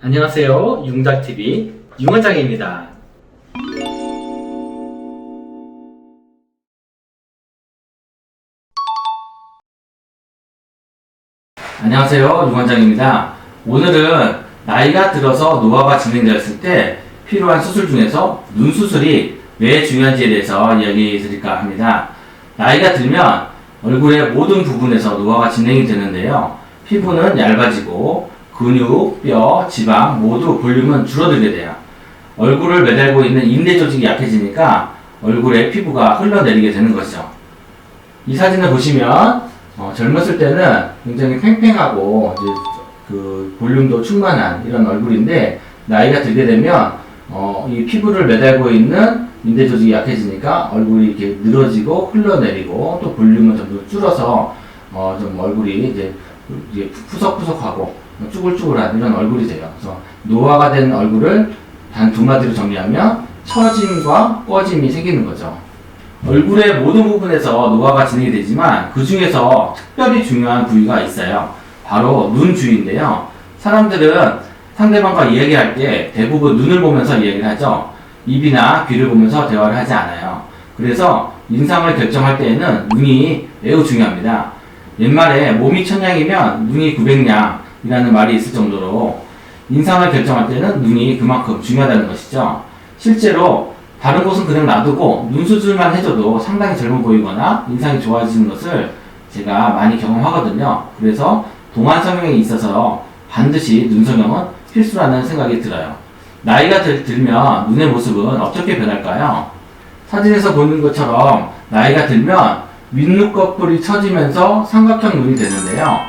안녕하세요. 융달TV 융원장입니다. 안녕하세요. 융원장입니다. 오늘은 나이가 들어서 노화가 진행되었을 때 필요한 수술 중에서 눈 수술이 왜 중요한지에 대해서 이야기 드릴까 합니다. 나이가 들면 얼굴의 모든 부분에서 노화가 진행이 되는데요. 피부는 얇아지고 근육, 뼈, 지방 모두 볼륨은 줄어들게 돼요. 얼굴을 매달고 있는 인대 조직이 약해지니까 얼굴에 피부가 흘러내리게 되는 것이죠. 이 사진을 보시면 젊었을 때는 굉장히 팽팽하고 그 볼륨도 충만한 이런 얼굴인데 나이가 들게 되면 이 피부를 매달고 있는 인대 조직이 약해지니까 얼굴이 이렇게 늘어지고 흘러내리고 또 볼륨은 좀 줄어서 좀 얼굴이 이제 푸석푸석하고 쭈글쭈글한 이런 얼굴이 돼요. 그래서 노화가 된 얼굴을 단 두 마디로 정리하면 처짐과 꺼짐이 생기는 거죠. 얼굴의 모든 부분에서 노화가 진행이 되지만 그 중에서 특별히 중요한 부위가 있어요. 바로 눈 주위인데요. 사람들은 상대방과 이야기할 때 대부분 눈을 보면서 이야기를 하죠. 입이나 귀를 보면서 대화를 하지 않아요. 그래서 인상을 결정할 때에는 눈이 매우 중요합니다. 옛말에 몸이 천냥이면 눈이 900냥이라는 말이 있을 정도로 인상을 결정할 때는 눈이 그만큼 중요하다는 것이죠. 실제로 다른 곳은 그냥 놔두고 눈 수술만 해줘도 상당히 젊어 보이거나 인상이 좋아지는 것을 제가 많이 경험하거든요. 그래서 동안 성형에 있어서 반드시 눈 성형은 필수라는 생각이 들어요. 나이가 들면 눈의 모습은 어떻게 변할까요? 사진에서 보는 것처럼 나이가 들면 윗눈꺼풀이 처지면서 삼각형 눈이 되는데요.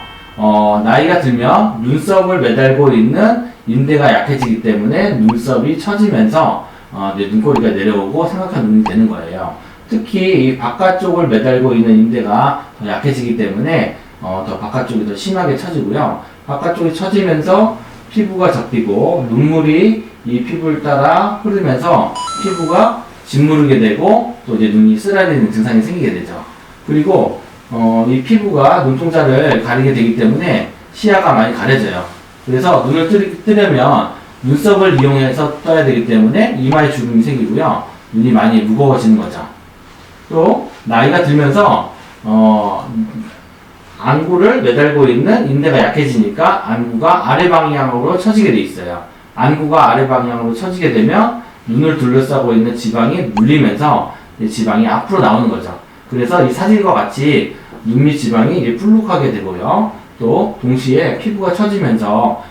나이가 들면 눈썹을 매달고 있는 인대가 약해지기 때문에 눈썹이 처지면서 이제 눈꼬리가 내려오고 삼각형 눈이 되는 거예요. 특히 이 바깥쪽을 매달고 있는 인대가 더 약해지기 때문에 더 바깥쪽이 더 심하게 처지고요. 바깥쪽이 처지면서 피부가 접히고 눈물이 이 피부를 따라 흐르면서 피부가 짓무르게 되고 또 이제 눈이 쓰라리는 증상이 생기게 되죠. 그리고 이 피부가 눈동자를 가리게 되기 때문에 시야가 많이 가려져요. 그래서 눈을 뜨려면 눈썹을 이용해서 떠야 되기 때문에 이마에 주름이 생기고요. 눈이 많이 무거워지는 거죠. 또 나이가 들면서 안구를 매달고 있는 인대가 약해지니까 안구가 아래 방향으로 처지게 돼 있어요. 안구가 아래 방향으로 처지게 되면 눈을 둘러싸고 있는 지방이 물리면서 지방이 앞으로 나오는 거죠. 그래서 이 사진과 같이 눈 밑 지방이 이제 불룩하게 되고요. 또 동시에 피부가 처지면서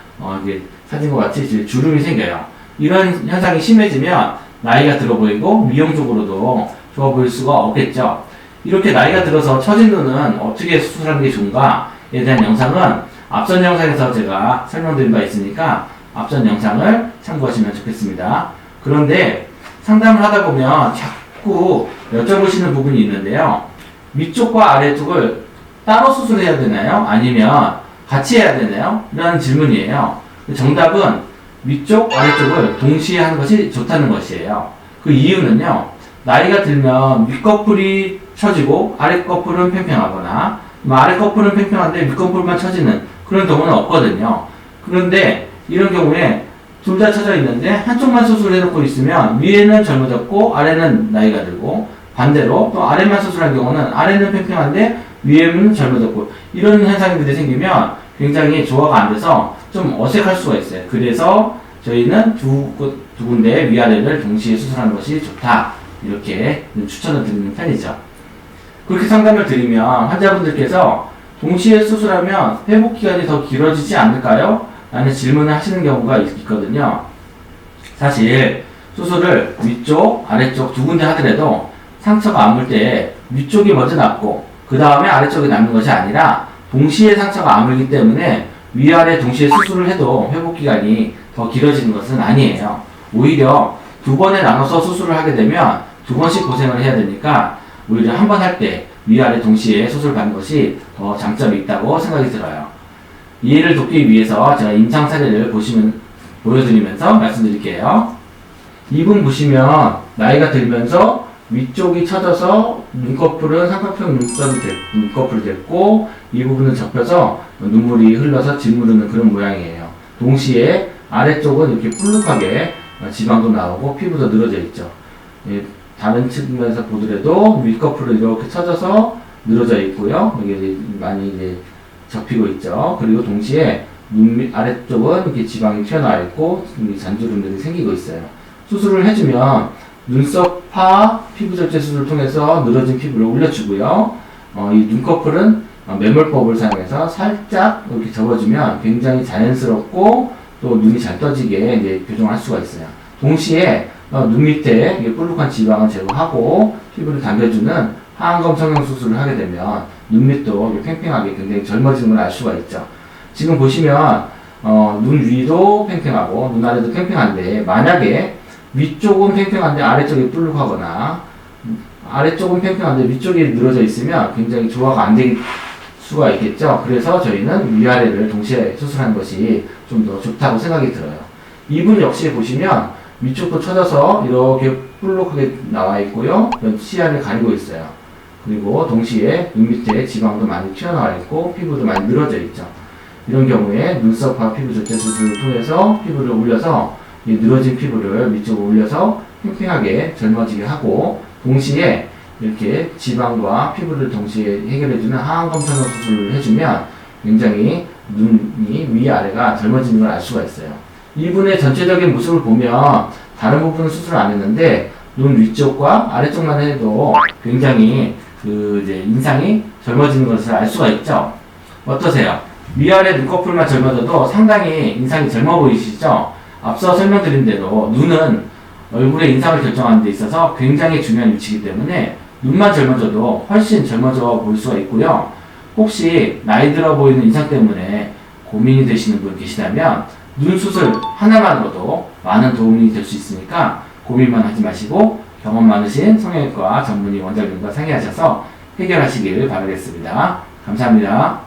이게 사진과 같이 주름이 생겨요. 이런 현상이 심해지면 나이가 들어 보이고 미용적으로도 좋아 보일 수가 없겠죠. 이렇게 나이가 들어서 처진 눈은 어떻게 수술하는 게 좋은가에 대한 영상은 앞선 영상에서 제가 설명드린 바 있으니까 앞선 영상을 참고하시면 좋겠습니다. 그런데 상담을 하다 보면 자꾸 여쭤보시는 부분이 있는데요. 위쪽과 아래쪽을 따로 수술해야 되나요? 아니면 같이 해야 되나요? 라는 질문이에요. 정답은 위쪽, 아래쪽을 동시에 하는 것이 좋다는 것이에요. 그 이유는요. 나이가 들면 윗꺼풀이 처지고 아랫꺼풀은 팽팽하거나 아랫꺼풀은 팽팽한데 윗꺼풀만 처지는 그런 경우는 없거든요. 그런데 이런 경우에 둘 다 처져 있는데 한쪽만 수술해놓고 있으면 위에는 젊어졌고 아래는 나이가 들고 반대로 또 아래만 수술한 경우는 아래는 팽팽한데 위에는 젊어졌고 이런 현상들이 생기면 굉장히 조화가 안 돼서 좀 어색할 수가 있어요. 그래서 저희는 두 군데 위아래를 동시에 수술하는 것이 좋다. 이렇게 추천을 드리는 편이죠. 그렇게 상담을 드리면 환자분들께서 동시에 수술하면 회복 기간이 더 길어지지 않을까요? 라는 질문을 하시는 경우가 있거든요. 사실 수술을 위쪽, 아래쪽 두 군데 하더라도 상처가 아물 때 위쪽이 먼저 낫고 그 다음에 아래쪽이 낫는 것이 아니라 동시에 상처가 아물기 때문에 위아래 동시에 수술을 해도 회복 기간이 더 길어지는 것은 아니에요. 오히려 두 번에 나눠서 수술을 하게 되면 두 번씩 고생을 해야 되니까 오히려 한 번 할 때 위아래 동시에 수술을 받는 것이 더 장점이 있다고 생각이 들어요. 이해를 돕기 위해서 제가 임상 사례를 보여드리면서 말씀드릴게요. 이분 보시면 나이가 들면서 위쪽이 처져서 눈꺼풀은 삼각형 눈꺼풀이 됐고 이 부분은 접혀서 눈물이 흘러서 짓무르는 그런 모양이에요. 동시에 아래쪽은 이렇게 불룩하게 지방도 나오고 피부도 늘어져 있죠. 예, 다른 측면에서 보더라도 윗꺼풀은 이렇게 처져서 늘어져 있고요. 이게 많이 이제 접히고 있죠. 그리고 동시에 눈 아래쪽은 이렇게 지방이 튀어나와 있고 잔주름들이 생기고 있어요. 수술을 해주면 눈썹파 피부 절제 수술을 통해서 늘어진 피부를 올려주고요. 이 눈꺼풀은 매몰법을 사용해서 살짝 이렇게 접어주면 굉장히 자연스럽고 또 눈이 잘 떠지게 이제 교정할 수가 있어요. 동시에 눈 밑에 볼록한 지방을 제거하고 피부를 당겨주는 하안검 성형 수술을 하게 되면 눈 밑도 팽팽하게 굉장히 젊어지는 걸 알 수가 있죠. 지금 보시면 눈 위도 팽팽하고 눈 아래도 팽팽한데 만약에 위쪽은 팽팽한데 아래쪽이 볼록하거나 아래쪽은 팽팽한데 위쪽이 늘어져 있으면 굉장히 조화가 안 될 수가 있겠죠. 그래서 저희는 위아래를 동시에 수술하는 것이 좀 더 좋다고 생각이 들어요. 이분 역시 보시면 위쪽도 처져서 이렇게 볼록하게 나와 있고요. 시야를 가리고 있어요. 그리고 동시에 눈 밑에 지방도 많이 튀어나와 있고 피부도 많이 늘어져 있죠. 이런 경우에 눈썹과 피부 절제 수술을 통해서 피부를 올려서 이 늘어진 피부를 위쪽으로 올려서 팽팽하게 젊어지게 하고 동시에 이렇게 지방과 피부를 동시에 해결해주는 하안검 성형 수술을 해주면 굉장히 눈이 위아래가 젊어지는 걸 알 수가 있어요. 이분의 전체적인 모습을 보면 다른 부분은 수술을 안 했는데 눈 위쪽과 아래쪽만 해도 굉장히 이제 인상이 젊어지는 것을 알 수가 있죠. 어떠세요? 위아래 눈꺼풀만 젊어져도 상당히 인상이 젊어 보이시죠? 앞서 설명드린 대로 눈은 얼굴의 인상을 결정하는 데 있어서 굉장히 중요한 위치이기 때문에 눈만 젊어져도 훨씬 젊어져 보일 수가 있고요. 혹시 나이 들어 보이는 인상 때문에 고민이 되시는 분 계시다면 눈 수술 하나만으로도 많은 도움이 될 수 있으니까 고민만 하지 마시고 경험 많으신 성형외과 전문의 원장님과 상의하셔서 해결하시길 바라겠습니다. 감사합니다.